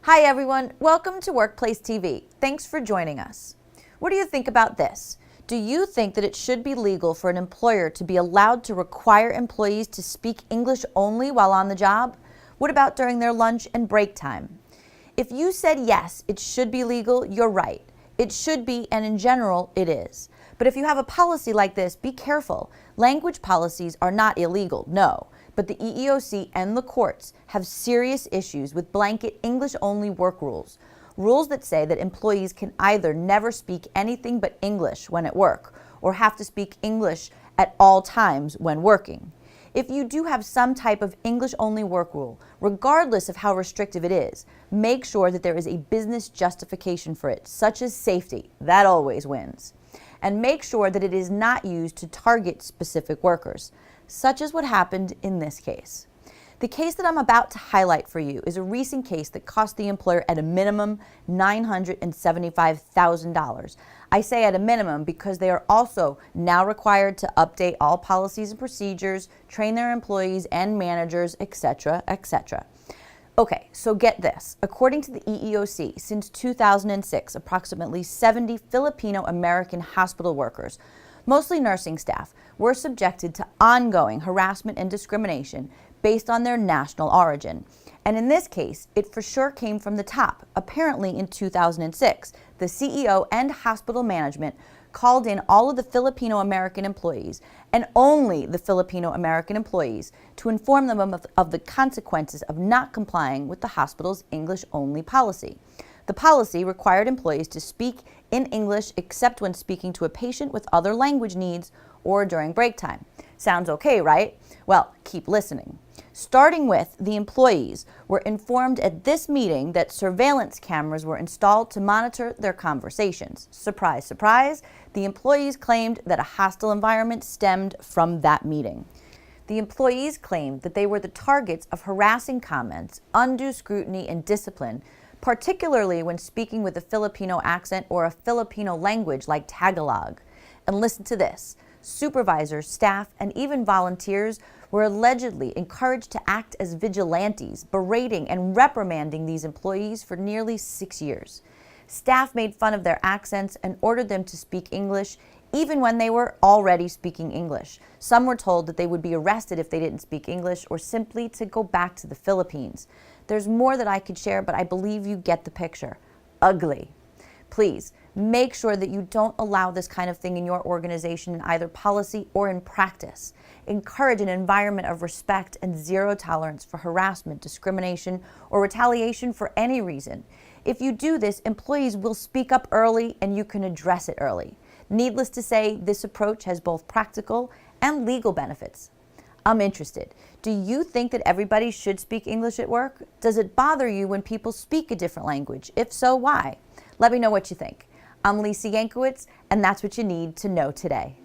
Hi everyone, welcome to Workplace TV. Thanks for joining us. What do you think about this? Do you think that it should be legal for an employer to be allowed to require employees to speak English only while on the job? What about during their lunch and break time? If you said yes, it should be legal, you're right. It should be, and in general, it is. But if you have a policy like this, be careful. Language policies are not illegal, no. But the EEOC and the courts have serious issues with blanket English-only work rules. Rules that say that employees can either never speak anything but English when at work, or have to speak English at all times when working. If you do have some type of English-only work rule, regardless of how restrictive it is, make sure that there is a business justification for it, such as safety. That always wins. And make sure that it is not used to target specific workers, such as what happened in this case. The case that I'm about to highlight for you is a recent case that cost the employer at a minimum $975,000. I say at a minimum because they are also now required to update all policies and procedures, train their employees and managers, etc., etc. Okay, so get this. According to the EEOC, since 2006, approximately 70 Filipino American hospital workers, mostly nursing staff, were subjected to ongoing harassment and discrimination based on their national origin. And in this case, it for sure came from the top. Apparently in 2006, the CEO and hospital management called in all of the Filipino American employees, and only the Filipino American employees, to inform them of the consequences of not complying with the hospital's English-only policy. The policy required employees to speak in English except when speaking to a patient with other language needs or during break time. Sounds okay, right? Well, keep listening. Starting with, the employees were informed at this meeting that surveillance cameras were installed to monitor their conversations. Surprise, surprise, the employees claimed that a hostile environment stemmed from that meeting. The employees claimed that they were the targets of harassing comments, undue scrutiny, and discipline, particularly when speaking with a Filipino accent or a Filipino language like Tagalog. And listen to this. Supervisors, staff, and even volunteers were allegedly encouraged to act as vigilantes, berating and reprimanding these employees for nearly 6 years. Staff made fun of their accents and ordered them to speak English even when they were already speaking English. Some were told that they would be arrested if they didn't speak English, or simply to go back to the Philippines. There's more that I could share, but I believe you get the picture. Ugly. Please, make sure that you don't allow this kind of thing in your organization in either policy or in practice. Encourage an environment of respect and zero tolerance for harassment, discrimination, or retaliation for any reason. If you do this, employees will speak up early and you can address it early. Needless to say, this approach has both practical and legal benefits. I'm interested. Do you think that everybody should speak English at work? Does it bother you when people speak a different language? If so, why? Let me know what you think. I'm Lisa Yankowitz, and that's what you need to know today.